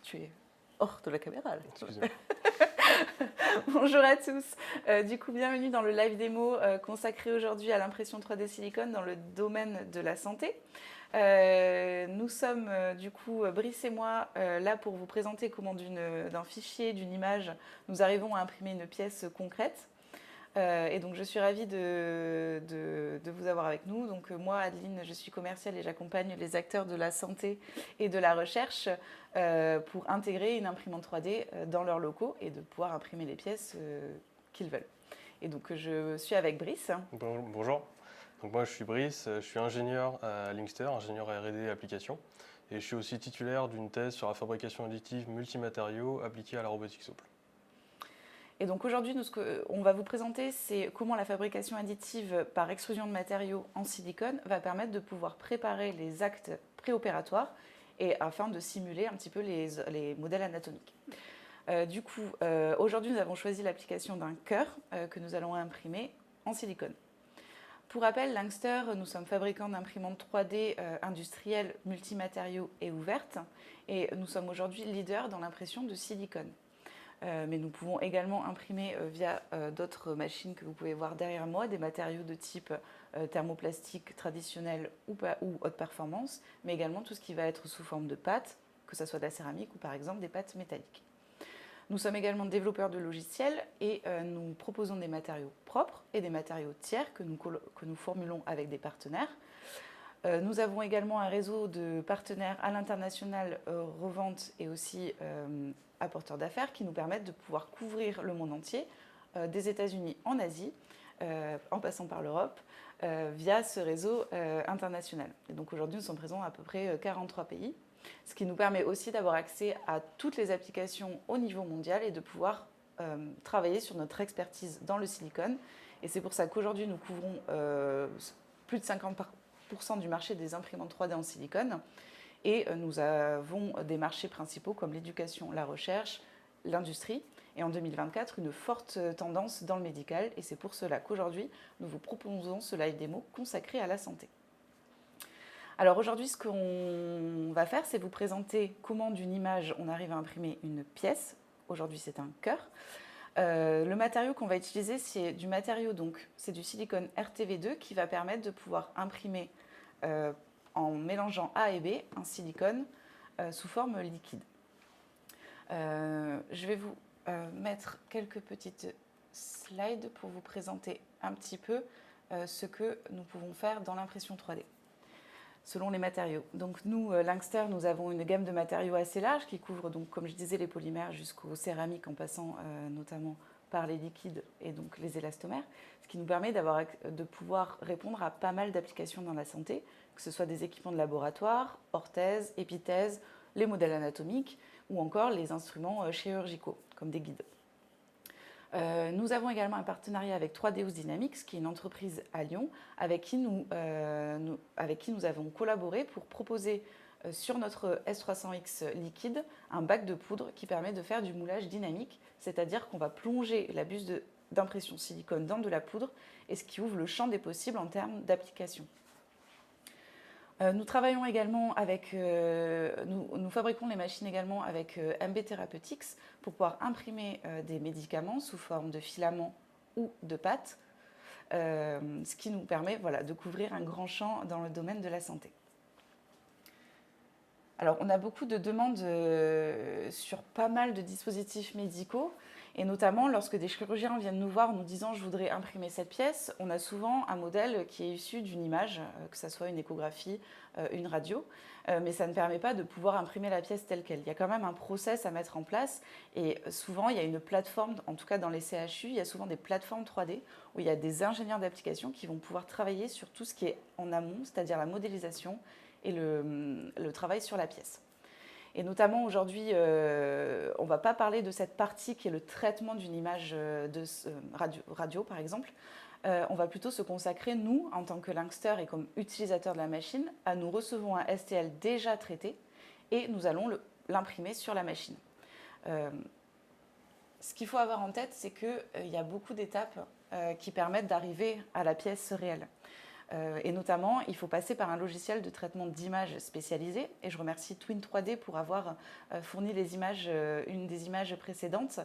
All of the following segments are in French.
tu es hors de la caméra là. Excusez-moi. Bonjour à tous. Du coup, bienvenue dans le live démo consacré aujourd'hui à l'impression 3D silicone dans le domaine de la santé. Nous sommes du coup Brice et moi là pour vous présenter comment d'un fichier, d'une image, nous arrivons à imprimer une pièce concrète. Et donc je suis ravie de vous avoir avec nous. Donc moi, Adeline, je suis commerciale et j'accompagne les acteurs de la santé et de la recherche pour intégrer une imprimante 3D dans leurs locaux et de pouvoir imprimer les pièces qu'ils veulent. Et donc je suis avec Brice. Bonjour, donc moi je suis Brice, je suis ingénieur à Linkster, ingénieur R&D application, et je suis aussi titulaire d'une thèse sur la fabrication additive multimatériaux appliquée à la robotique souple. Et donc aujourd'hui, ce qu'on va vous présenter, c'est comment la fabrication additive par extrusion de matériaux en silicone va permettre de pouvoir préparer les actes préopératoires et afin de simuler un petit peu les modèles anatomiques. Aujourd'hui, nous avons choisi l'application d'un cœur que nous allons imprimer en silicone. Pour rappel, Linkster, nous sommes fabricants d'imprimantes 3D industrielles, multimatériaux et ouvertes. Et nous sommes aujourd'hui leaders dans l'impression de silicone. Mais nous pouvons également imprimer via d'autres machines que vous pouvez voir derrière moi, des matériaux de type thermoplastique traditionnel ou haute performance, mais également tout ce qui va être sous forme de pâte, que ce soit de la céramique ou par exemple des pâtes métalliques. Nous sommes également développeurs de logiciels et nous proposons des matériaux propres et des matériaux tiers que nous formulons avec des partenaires. Nous avons également un réseau de partenaires à l'international, revente et aussi apporteurs d'affaires qui nous permettent de pouvoir couvrir le monde entier, des États-Unis en Asie, en passant par l'Europe, via ce réseau international. Et donc aujourd'hui, nous sommes présents à peu près 43 pays, ce qui nous permet aussi d'avoir accès à toutes les applications au niveau mondial et de pouvoir travailler sur notre expertise dans le silicone. Et c'est pour ça qu'aujourd'hui, nous couvrons plus de 50% du marché des imprimantes 3D en silicone. Et nous avons des marchés principaux comme l'éducation, la recherche, l'industrie. Et en 2024, une forte tendance dans le médical. Et c'est pour cela qu'aujourd'hui, nous vous proposons ce live démo consacré à la santé. Alors aujourd'hui, ce qu'on va faire, c'est vous présenter comment d'une image, on arrive à imprimer une pièce. Aujourd'hui, c'est un cœur. Le matériau qu'on va utiliser, c'est du matériau, donc c'est du silicone RTV2 qui va permettre de pouvoir imprimer en mélangeant A et B un silicone sous forme liquide. Je vais vous mettre quelques petites slides pour vous présenter un petit peu ce que nous pouvons faire dans l'impression 3D. Selon les matériaux. Donc nous, Linkster, nous avons une gamme de matériaux assez large qui couvre, donc, comme je disais, les polymères jusqu'aux céramiques en passant notamment par les liquides et donc les élastomères, ce qui nous permet de pouvoir répondre à pas mal d'applications dans la santé, que ce soit des équipements de laboratoire, orthèses, épithèses, les modèles anatomiques ou encore les instruments chirurgicaux comme des guides. Nous avons également un partenariat avec 3Deus Dynamics, qui est une entreprise à Lyon, avec qui nous avons collaboré pour proposer sur notre S300X liquide un bac de poudre qui permet de faire du moulage dynamique, c'est-à-dire qu'on va plonger la buse d'impression silicone dans de la poudre, et ce qui ouvre le champ des possibles en termes d'application. Nous travaillons également avec, nous fabriquons les machines également avec MB Therapeutics pour pouvoir imprimer des médicaments sous forme de filaments ou de pâtes, ce qui nous permet de couvrir un grand champ dans le domaine de la santé. Alors, on a beaucoup de demandes sur pas mal de dispositifs médicaux, et notamment lorsque des chirurgiens viennent nous voir en nous disant « je voudrais imprimer cette pièce », on a souvent un modèle qui est issu d'une image, que ce soit une échographie, une radio, mais ça ne permet pas de pouvoir imprimer la pièce telle qu'elle. Il y a quand même un process à mettre en place, et souvent il y a une plateforme, en tout cas dans les CHU, il y a souvent des plateformes 3D où il y a des ingénieurs d'application qui vont pouvoir travailler sur tout ce qui est en amont, c'est-à-dire la modélisation et le travail sur la pièce. Et notamment aujourd'hui, on ne va pas parler de cette partie qui est le traitement d'une image de radio par exemple. On va plutôt se consacrer, nous, en tant que Linkster et comme utilisateur de la machine, à nous recevons un STL déjà traité et nous allons l'imprimer sur la machine. Ce qu'il faut avoir en tête, c'est qu'il y a beaucoup d'étapes qui permettent d'arriver à la pièce réelle. Et notamment, il faut passer par un logiciel de traitement d'images spécialisé. Et je remercie Twin3D pour avoir fourni les images, une des images précédentes.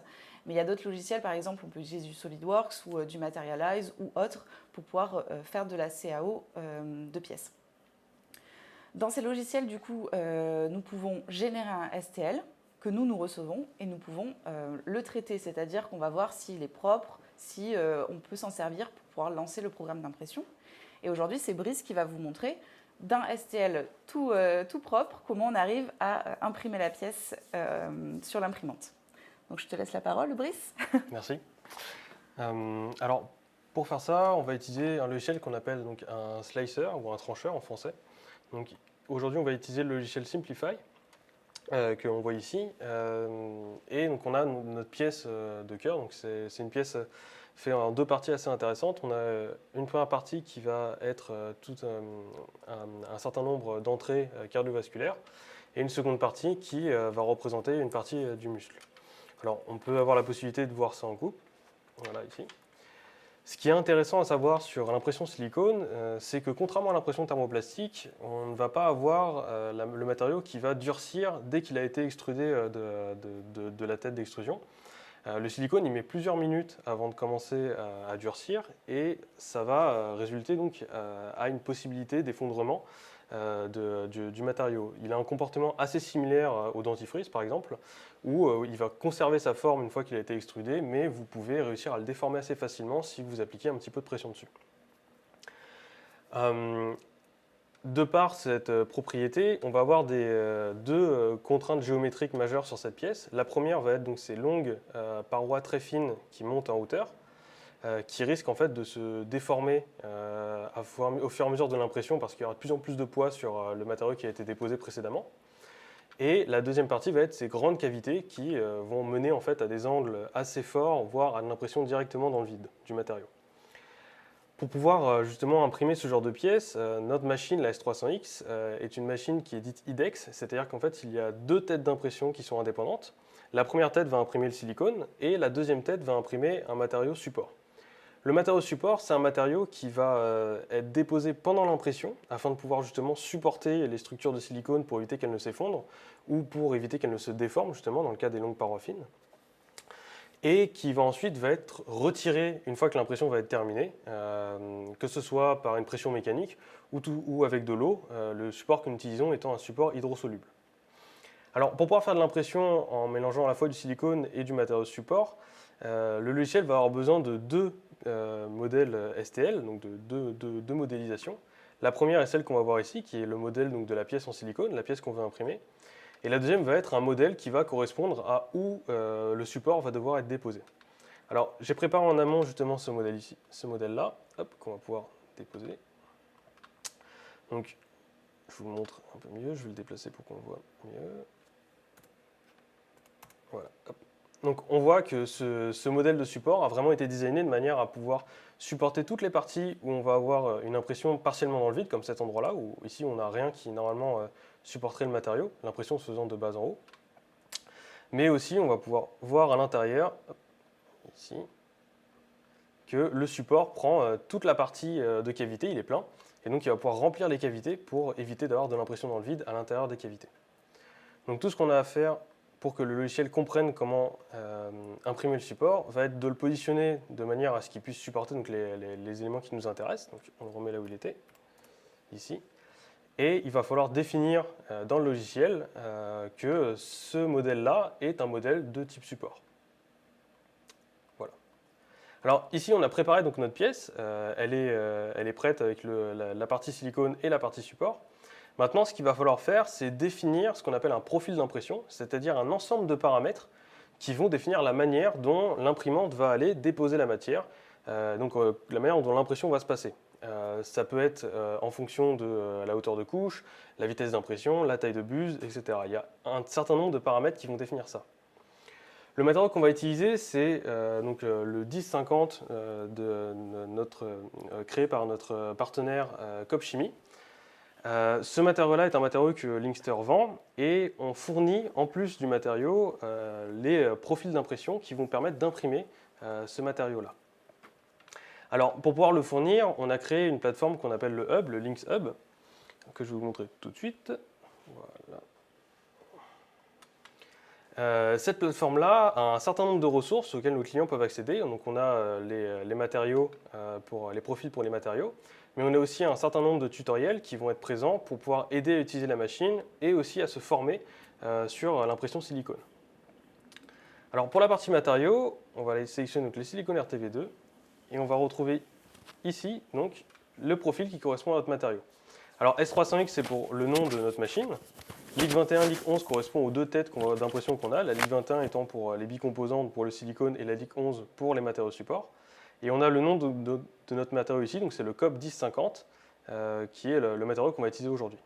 Mais il y a d'autres logiciels, par exemple, on peut utiliser du SolidWorks ou du Materialize ou autre pour pouvoir faire de la CAO de pièces. Dans ces logiciels, du coup, nous pouvons générer un STL que nous recevons et nous pouvons le traiter, c'est-à-dire qu'on va voir s'il est propre, si on peut s'en servir pour pouvoir lancer le programme d'impression. Et aujourd'hui, c'est Brice qui va vous montrer d'un STL tout propre comment on arrive à imprimer la pièce sur l'imprimante. Donc je te laisse la parole, Brice. Merci. Alors, pour faire ça, on va utiliser un logiciel qu'on appelle donc un slicer ou un trancheur en français. Donc, aujourd'hui, on va utiliser le logiciel Simplify que l'on voit ici. Et donc, on a notre pièce de cœur. Donc, c'est une pièce faite en deux parties assez intéressantes. On a une première partie qui va être un certain nombre d'entrées cardiovasculaires et une seconde partie qui va représenter une partie du muscle. Alors, on peut avoir la possibilité de voir ça en coupe. Voilà, ici. Ce qui est intéressant à savoir sur l'impression silicone, c'est que contrairement à l'impression thermoplastique, on ne va pas avoir le matériau qui va durcir dès qu'il a été extrudé de la tête d'extrusion. Le silicone, il met plusieurs minutes avant de commencer à durcir et ça va résulter donc à une possibilité d'effondrement du matériau. Il a un comportement assez similaire au dentifrice par exemple, où il va conserver sa forme une fois qu'il a été extrudé, mais vous pouvez réussir à le déformer assez facilement si vous appliquez un petit peu de pression dessus. De par cette propriété, on va avoir deux contraintes géométriques majeures sur cette pièce. La première va être donc ces longues parois très fines qui montent en hauteur, qui risquent en fait de se déformer au fur et à mesure de l'impression parce qu'il y aura de plus en plus de poids sur le matériau qui a été déposé précédemment. Et la deuxième partie va être ces grandes cavités qui vont mener en fait à des angles assez forts, voire à l'impression directement dans le vide du matériau. Pour pouvoir justement imprimer ce genre de pièces, notre machine, la S300X, est une machine qui est dite IDEX, c'est-à-dire qu'en fait il y a deux têtes d'impression qui sont indépendantes. La première tête va imprimer le silicone et la deuxième tête va imprimer un matériau support. Le matériau support, c'est un matériau qui va être déposé pendant l'impression afin de pouvoir justement supporter les structures de silicone pour éviter qu'elles ne s'effondrent ou pour éviter qu'elles ne se déforment justement dans le cas des longues parois fines. Et qui va ensuite être retiré une fois que l'impression va être terminée, que ce soit par une pression mécanique ou avec de l'eau, le support que nous utilisons étant un support hydrosoluble. Alors pour pouvoir faire de l'impression en mélangeant à la fois du silicone et du matériau support, le logiciel va avoir besoin de deux modèles STL, donc de deux modélisations. La première est celle qu'on va voir ici, qui est le modèle donc, de la pièce en silicone, la pièce qu'on veut imprimer. Et la deuxième va être un modèle qui va correspondre à où le support va devoir être déposé. Alors j'ai préparé en amont justement ce modèle ici, ce modèle-là, qu'on va pouvoir déposer. Donc je vous le montre un peu mieux, je vais le déplacer pour qu'on le voit mieux. Voilà, hop. Donc on voit que ce modèle de support a vraiment été designé de manière à pouvoir supporter toutes les parties où on va avoir une impression partiellement dans le vide, comme cet endroit-là, où ici on n'a rien qui normalement supporterait le matériau, l'impression se faisant de bas en haut. Mais aussi on va pouvoir voir à l'intérieur, ici, que le support prend toute la partie de cavité, il est plein, et donc il va pouvoir remplir les cavités pour éviter d'avoir de l'impression dans le vide à l'intérieur des cavités. Donc tout ce qu'on a à faire pour que le logiciel comprenne comment imprimer le support, va être de le positionner de manière à ce qu'il puisse supporter donc, les éléments qui nous intéressent. Donc, on le remet là où il était, ici. Et il va falloir définir dans le logiciel que ce modèle-là est un modèle de type support. Voilà. Alors ici, on a préparé donc, notre pièce. Elle est prête avec la partie silicone et la partie support. Maintenant, ce qu'il va falloir faire, c'est définir ce qu'on appelle un profil d'impression, c'est-à-dire un ensemble de paramètres qui vont définir la manière dont l'imprimante va aller déposer la matière, donc la manière dont l'impression va se passer. Ça peut être en fonction de la hauteur de couche, la vitesse d'impression, la taille de buse, etc. Il y a un certain nombre de paramètres qui vont définir ça. Le matériau qu'on va utiliser, c'est le 1050 créé par notre partenaire Coop Chimie. Ce matériau-là est un matériau que Linkster vend et on fournit en plus du matériau les profils d'impression qui vont permettre d'imprimer ce matériau-là. Alors, pour pouvoir le fournir, on a créé une plateforme qu'on appelle le Hub, le Links Hub, que je vais vous montrer tout de suite. Voilà. Cette plateforme-là a un certain nombre de ressources auxquelles nos clients peuvent accéder. Donc on a les matériaux, les profils pour les matériaux, mais on a aussi un certain nombre de tutoriels qui vont être présents pour pouvoir aider à utiliser la machine et aussi à se former sur l'impression silicone. Alors pour la partie matériaux, on va aller sélectionner donc les silicone RTV2 et on va retrouver ici donc, le profil qui correspond à notre matériau. Alors S300X c'est pour le nom de notre machine. Ligue 21, Ligue 11 correspond aux deux têtes d'impression qu'on a, la Ligue 21 étant pour les bicomposantes pour le silicone et la Ligue 11 pour les matériaux support. Et on a le nom de notre matériau ici, donc c'est le COP 1050, qui est le matériau qu'on va utiliser aujourd'hui.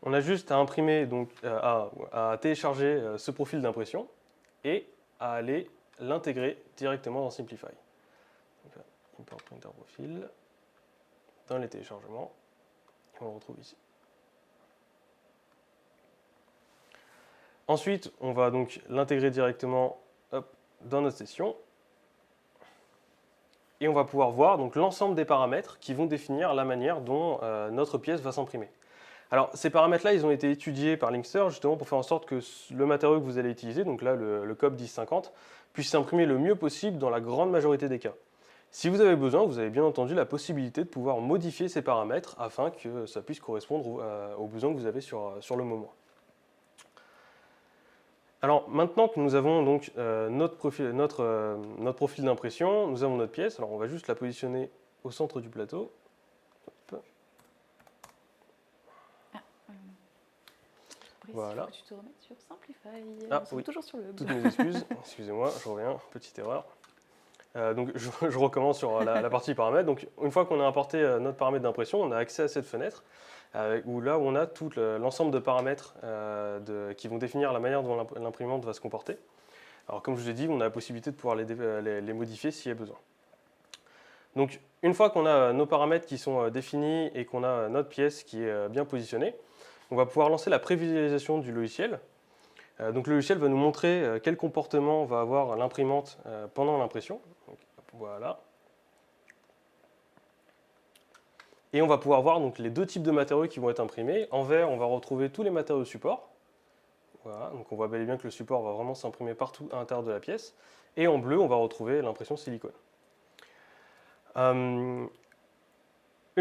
On a juste à imprimer, donc, à télécharger ce profil d'impression et à aller l'intégrer directement dans Simplify. Donc, import printer profil, dans les téléchargements, et on le retrouve ici. Ensuite, on va donc l'intégrer directement dans notre session. Et on va pouvoir voir l'ensemble des paramètres qui vont définir la manière dont notre pièce va s'imprimer. Alors, ces paramètres-là, ils ont été étudiés par Linkster justement pour faire en sorte que le matériau que vous allez utiliser, donc là le COP 1050, puisse s'imprimer le mieux possible dans la grande majorité des cas. Si vous avez besoin, vous avez bien entendu la possibilité de pouvoir modifier ces paramètres afin que ça puisse correspondre aux besoins que vous avez sur le moment. Alors maintenant que nous avons donc notre profil d'impression, nous avons notre pièce. Alors on va juste la positionner au centre du plateau. Voilà. Tu te remettes sur Simplify. Oui. Toujours sur le hub. Toutes mes excuses. Excusez-moi, je reviens. Petite erreur. Donc je recommence sur la partie paramètres. Donc une fois qu'on a importé notre paramètre d'impression, on a accès à cette fenêtre. Où on a tout l'ensemble de paramètres qui vont définir la manière dont l'imprimante va se comporter. Alors comme je vous ai dit, on a la possibilité de pouvoir les modifier s'il y a besoin. Donc une fois qu'on a nos paramètres qui sont définis et qu'on a notre pièce qui est bien positionnée, on va pouvoir lancer la prévisualisation du logiciel. Donc le logiciel va nous montrer quel comportement va avoir l'imprimante pendant l'impression. Voilà. Et on va pouvoir voir donc, les deux types de matériaux qui vont être imprimés. En vert, on va retrouver tous les matériaux support. Voilà, donc on voit bel et bien que le support va vraiment s'imprimer partout à l'intérieur de la pièce. Et en bleu, on va retrouver l'impression silicone. Une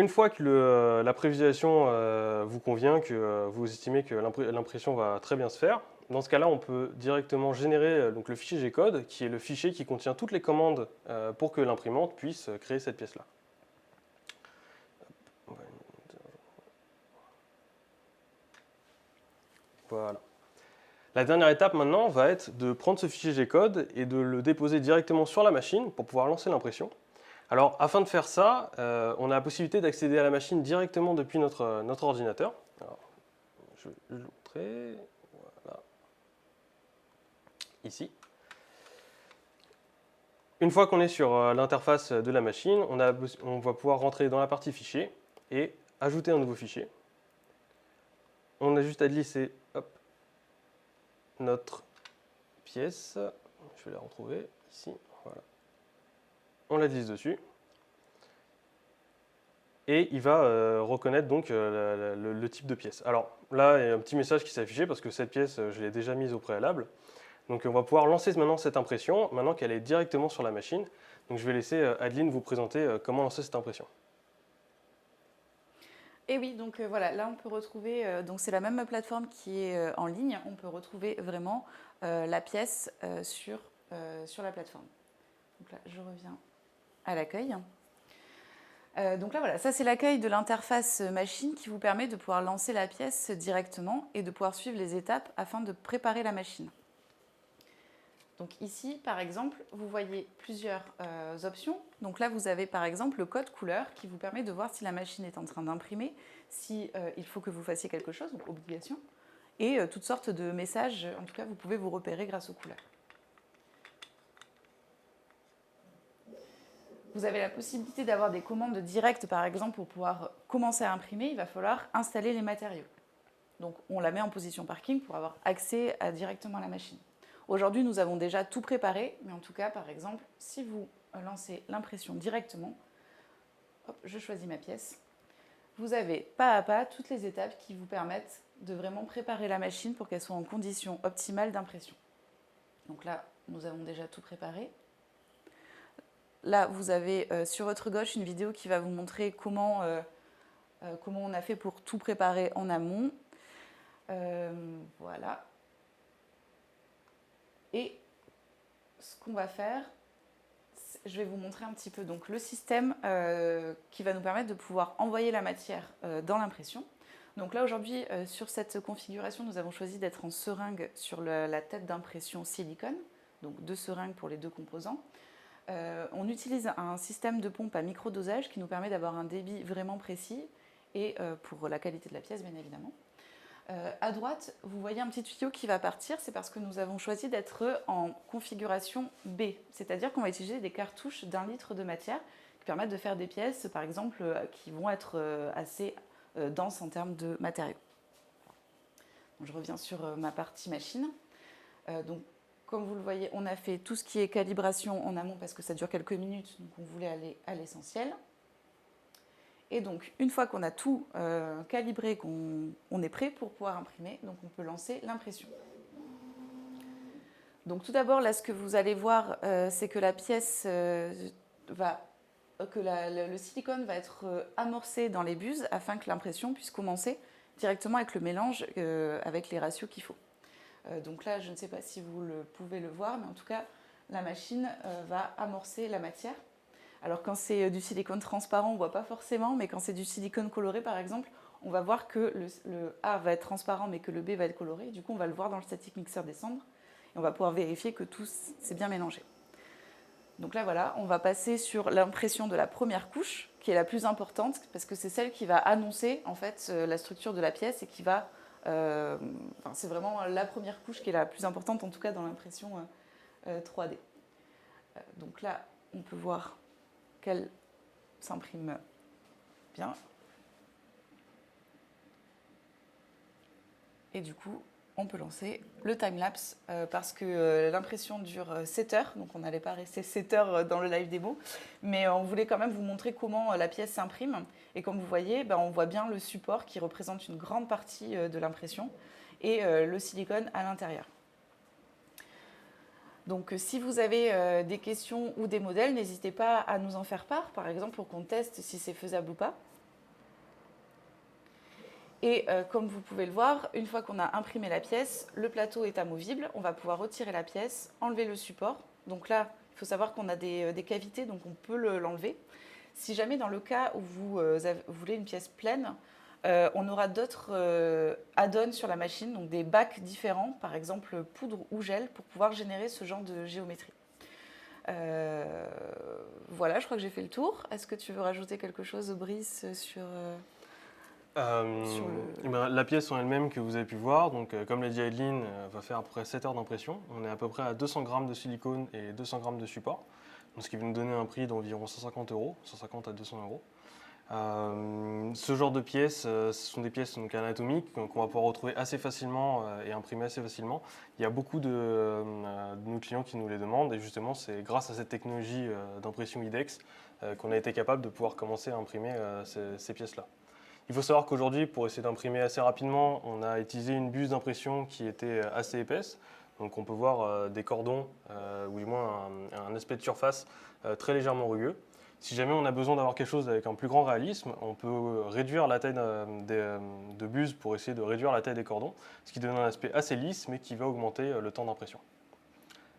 fois que la prévisualisation vous convient, que vous estimez que l'impression va très bien se faire, dans ce cas-là, on peut directement générer le fichier G-code, qui est le fichier qui contient toutes les commandes pour que l'imprimante puisse créer cette pièce-là. Voilà. La dernière étape maintenant va être de prendre ce fichier G-code et de le déposer directement sur la machine pour pouvoir lancer l'impression. Alors afin de faire ça, on a la possibilité d'accéder à la machine directement depuis notre ordinateur. Alors, je vais le montrer. Voilà. Ici. Une fois qu'on est sur l'interface de la machine, on va pouvoir rentrer dans la partie fichier et ajouter un nouveau fichier. On a juste à glisser notre pièce, je vais la retrouver ici, voilà. On la glisse dessus et il va reconnaître donc le type de pièce. Alors là, il y a un petit message qui s'est affiché parce que cette pièce, je l'ai déjà mise au préalable. Donc on va pouvoir lancer maintenant cette impression, maintenant qu'elle est directement sur la machine. Donc je vais laisser Adeline vous présenter comment lancer cette impression. Et oui, donc voilà, là on peut retrouver, donc c'est la même plateforme qui est en ligne, on peut retrouver vraiment la pièce sur la plateforme. Donc là, je reviens à l'accueil. Donc là voilà, ça c'est l'accueil de l'interface machine qui vous permet de pouvoir lancer la pièce directement et de pouvoir suivre les étapes afin de préparer la machine. Donc ici, par exemple, vous voyez plusieurs options. Donc là, vous avez par exemple le code couleur qui vous permet de voir si la machine est en train d'imprimer, si il faut que vous fassiez quelque chose, donc obligation, et toutes sortes de messages. En tout cas, vous pouvez vous repérer grâce aux couleurs. Vous avez la possibilité d'avoir des commandes directes, par exemple, pour pouvoir commencer à imprimer, il va falloir installer les matériaux. Donc on la met en position parking pour avoir accès directement à la machine. Aujourd'hui, nous avons déjà tout préparé, mais en tout cas, par exemple, si vous lancer l'impression directement. Hop, je choisis ma pièce. Vous avez pas à pas toutes les étapes qui vous permettent de vraiment préparer la machine pour qu'elle soit en condition optimale d'impression. Donc là, nous avons déjà tout préparé. Là, vous avez sur votre gauche une vidéo qui va vous montrer comment on a fait pour tout préparer en amont. Voilà. Et ce qu'on va faire, je vais vous montrer un petit peu donc, le système qui va nous permettre de pouvoir envoyer la matière dans l'impression. Donc là aujourd'hui, sur cette configuration, nous avons choisi d'être en seringue sur la tête d'impression silicone, donc 2 seringues pour les 2 composants. On utilise un système de pompe à micro-dosage qui nous permet d'avoir un débit vraiment précis et pour la qualité de la pièce, bien évidemment. À droite, vous voyez un petit tuyau qui va partir, c'est parce que nous avons choisi d'être en configuration B, c'est-à-dire qu'on va utiliser des cartouches d'1 litre de matière qui permettent de faire des pièces, par exemple, qui vont être assez denses en termes de matériaux. Donc, je reviens sur ma partie machine. Donc, comme vous le voyez, on a fait tout ce qui est calibration en amont parce que ça dure quelques minutes, donc on voulait aller à l'essentiel. Et donc, une fois qu'on a tout calibré, qu'on est prêt pour pouvoir imprimer, donc on peut lancer l'impression. Donc tout d'abord, là, ce que vous allez voir, c'est que la pièce le silicone va être amorcé dans les buses afin que l'impression puisse commencer directement avec le mélange, avec les ratios qu'il faut. Donc là, je ne sais pas si vous pouvez le voir, mais en tout cas, la machine va amorcer la matière. Alors quand c'est du silicone transparent, on ne voit pas forcément, mais quand c'est du silicone coloré par exemple, on va voir que le A va être transparent mais que le B va être coloré. Du coup, on va le voir dans le static mixer descendre et on va pouvoir vérifier que tout s'est bien mélangé. Donc là voilà, on va passer sur l'impression de la première couche qui est la plus importante parce que c'est celle qui va annoncer en fait la structure de la pièce et qui va... c'est vraiment la première couche qui est la plus importante en tout cas dans l'impression 3D. Donc là, on peut voir qu'elle s'imprime bien. Et du coup, on peut lancer le timelapse parce que l'impression dure 7 heures, donc on n'allait pas rester 7 heures dans le live démo, mais on voulait quand même vous montrer comment la pièce s'imprime. Et comme vous voyez, on voit bien le support qui représente une grande partie de l'impression et le silicone à l'intérieur. Donc si vous avez des questions ou des modèles, n'hésitez pas à nous en faire part, par exemple pour qu'on teste si c'est faisable ou pas. Et comme vous pouvez le voir, une fois qu'on a imprimé la pièce, le plateau est amovible, on va pouvoir retirer la pièce, enlever le support. Donc là, il faut savoir qu'on a des cavités, donc on peut l'enlever. Si jamais dans le cas où vous voulez une pièce pleine, on aura d'autres add-ons sur la machine, donc des bacs différents, par exemple poudre ou gel, pour pouvoir générer ce genre de géométrie. Voilà, je crois que j'ai fait le tour. Est-ce que tu veux rajouter quelque chose, Brice, sur la pièce en elle-même que vous avez pu voir, donc, comme l'a dit Aileen, va faire à peu près 7 heures d'impression. On est à peu près à 200 grammes de silicone et 200 grammes de support, donc ce qui va nous donner un prix d'environ 150 €, 150 à 200 €. Ce genre de pièces, ce sont des pièces donc, anatomiques qu'on va pouvoir retrouver assez facilement et imprimer assez facilement. Il y a beaucoup de nos clients qui nous les demandent et justement c'est grâce à cette technologie d'impression IDEX qu'on a été capable de pouvoir commencer à imprimer ces pièces-là. Il faut savoir qu'aujourd'hui, pour essayer d'imprimer assez rapidement, on a utilisé une buse d'impression qui était assez épaisse. Donc on peut voir des cordons, ou du moins un aspect de surface très légèrement rugueux. Si jamais on a besoin d'avoir quelque chose avec un plus grand réalisme, on peut réduire la taille de buse pour essayer de réduire la taille des cordons, ce qui donne un aspect assez lisse, mais qui va augmenter le temps d'impression.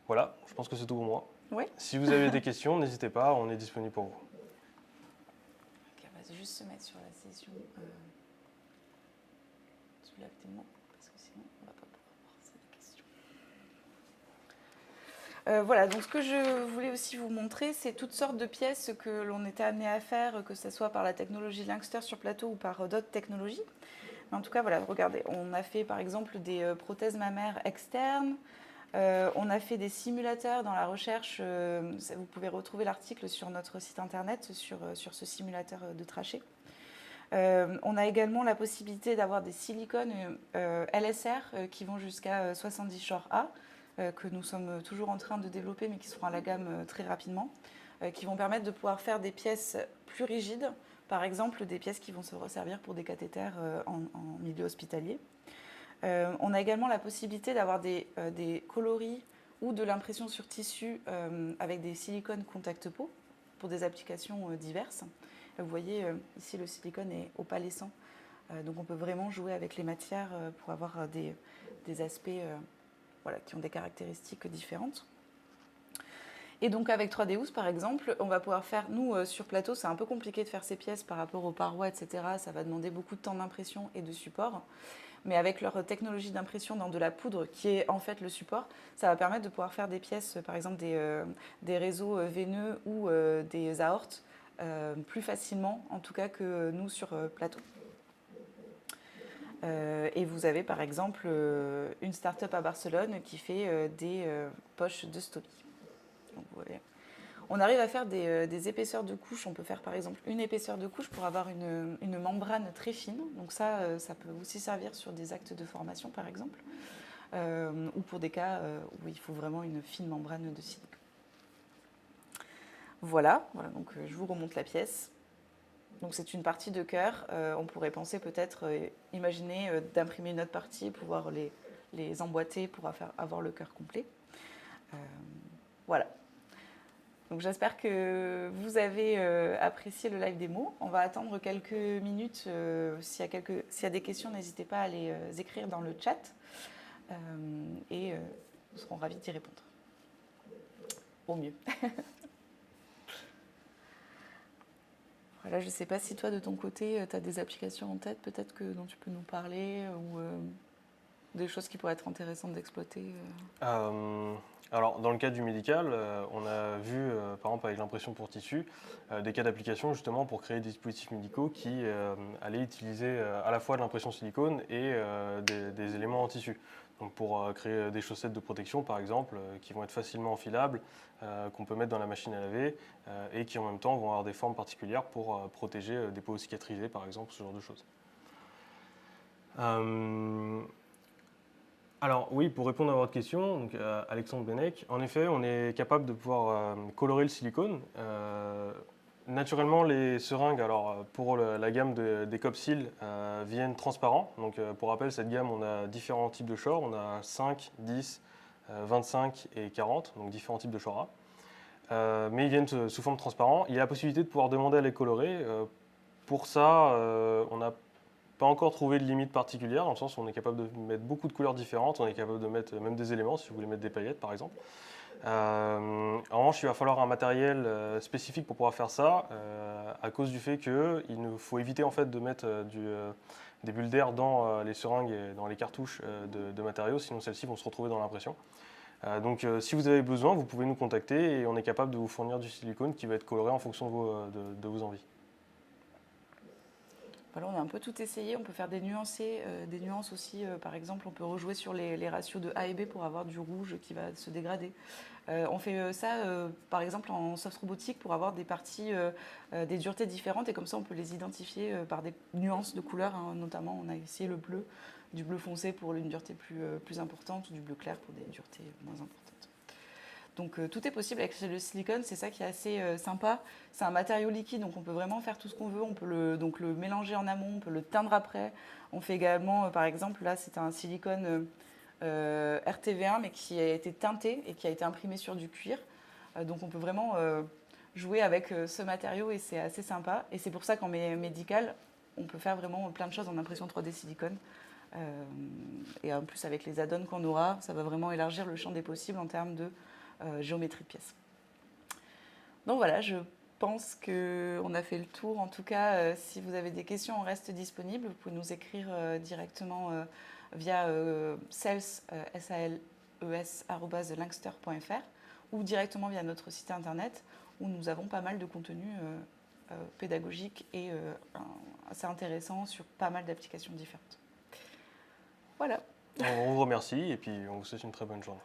Voilà, je pense que c'est tout pour moi. Oui. Si vous avez des questions, n'hésitez pas, on est disponible pour vous. Okay, on va juste se mettre sur la session sous la démo, parce que sinon on ne va pas pouvoir voir ces questions. Voilà, donc ce que je voulais aussi vous montrer, c'est toutes sortes de pièces que l'on était amené à faire, que ce soit par la technologie Langster sur plateau ou par d'autres technologies. Mais en tout cas, voilà, regardez, on a fait par exemple des prothèses mammaires externes, on a fait des simulateurs dans la recherche, vous pouvez retrouver l'article sur notre site internet sur ce simulateur de trachée. On a également la possibilité d'avoir des silicones LSR qui vont jusqu'à 70 short A, que nous sommes toujours en train de développer mais qui seront à la gamme très rapidement. qui vont permettre de pouvoir faire des pièces plus rigides, par exemple des pièces qui vont se resservir pour des cathéters en milieu hospitalier. On a également la possibilité d'avoir des coloris ou de l'impression sur tissu avec des silicones contact peau pour des applications diverses. Vous voyez, ici le silicone est opalescent, donc on peut vraiment jouer avec les matières pour avoir des aspects voilà, qui ont des caractéristiques différentes. Et donc avec 3D-Housse par exemple, on va pouvoir faire, nous sur plateau c'est un peu compliqué de faire ces pièces par rapport aux parois, etc. Ça va demander beaucoup de temps d'impression et de support. Mais avec leur technologie d'impression dans de la poudre, qui est en fait le support, ça va permettre de pouvoir faire des pièces, par exemple des réseaux veineux ou des aortes, plus facilement, en tout cas que nous sur plateau. Et vous avez par exemple une start-up à Barcelone qui fait des poches de stomy. Donc, vous voyez. On arrive à faire des épaisseurs de couche. On peut faire par exemple une épaisseur de couche pour avoir une membrane très fine. Donc ça peut aussi servir sur des actes de formation par exemple, ou pour des cas où il faut vraiment une fine membrane de silicone. Voilà, donc je vous remonte la pièce. Donc c'est une partie de cœur. On pourrait penser peut-être, imaginer d'imprimer une autre partie, pouvoir les emboîter pour avoir le cœur complet. Voilà. Donc j'espère que vous avez apprécié le live démo. On va attendre quelques minutes. S'il y a des questions, n'hésitez pas à les écrire dans le chat. Et nous serons ravis d'y répondre. Au mieux. Voilà, je ne sais pas si toi, de ton côté, tu as des applications en tête peut-être dont tu peux nous parler ou des choses qui pourraient être intéressantes d'exploiter. Alors, dans le cadre du médical, on a vu, par exemple avec l'impression pour tissu, des cas d'application justement pour créer des dispositifs médicaux qui allaient utiliser à la fois de l'impression silicone et des éléments en tissu. Donc pour créer des chaussettes de protection par exemple, qui vont être facilement enfilables, qu'on peut mettre dans la machine à laver et qui en même temps vont avoir des formes particulières pour protéger des peaux cicatrisées par exemple, ce genre de choses. Alors oui, pour répondre à votre question, donc, Alexandre Benec, en effet, on est capable de pouvoir colorer le silicone. Naturellement, les seringues, alors pour la gamme des Copsil, viennent transparents. Donc pour rappel, cette gamme, on a différents types de shorts. On a 5, 10, 25 et 40, donc différents types de shorts. Mais ils viennent sous forme transparente. Il y a la possibilité de pouvoir demander à les colorer. Pour ça, on n'a pas encore trouvé de limite particulière, dans le sens où on est capable de mettre beaucoup de couleurs différentes, on est capable de mettre même des éléments, si vous voulez mettre des paillettes par exemple. En revanche, il va falloir un matériel spécifique pour pouvoir faire ça, à cause du fait qu'il faut éviter en fait de mettre des bulles d'air dans les seringues et dans les cartouches de matériaux, sinon celles-ci vont se retrouver dans l'impression. Donc si vous avez besoin, vous pouvez nous contacter et on est capable de vous fournir du silicone qui va être coloré en fonction de vos envies. Voilà, on a un peu tout essayé. On peut faire des nuances aussi. Par exemple, on peut rejouer sur les ratios de A et B pour avoir du rouge qui va se dégrader. On fait ça, par exemple, en soft robotique pour avoir des parties, des duretés différentes. Et comme ça, on peut les identifier par des nuances de couleurs. Hein. Notamment, on a essayé le bleu, du bleu foncé pour une dureté plus importante ou du bleu clair pour des duretés moins importantes. Donc tout est possible avec le silicone, c'est ça qui est assez sympa. C'est un matériau liquide, donc on peut vraiment faire tout ce qu'on veut. On peut le mélanger en amont, on peut le teindre après. On fait également, par exemple, là c'est un silicone RTV1, mais qui a été teinté et qui a été imprimé sur du cuir. Donc on peut vraiment jouer avec ce matériau et c'est assez sympa. Et c'est pour ça qu'en médical, on peut faire vraiment plein de choses en impression 3D silicone. Et en plus, avec les add-ons qu'on aura, ça va vraiment élargir le champ des possibles en termes de géométrie de pièces. Donc voilà, je pense qu'on a fait le tour. En tout cas, si vous avez des questions, on reste disponible. Vous pouvez nous écrire directement via sales@linkster.fr ou directement via notre site internet où nous avons pas mal de contenus pédagogiques et assez intéressants sur pas mal d'applications différentes. Voilà. On vous remercie et puis on vous souhaite une très bonne journée.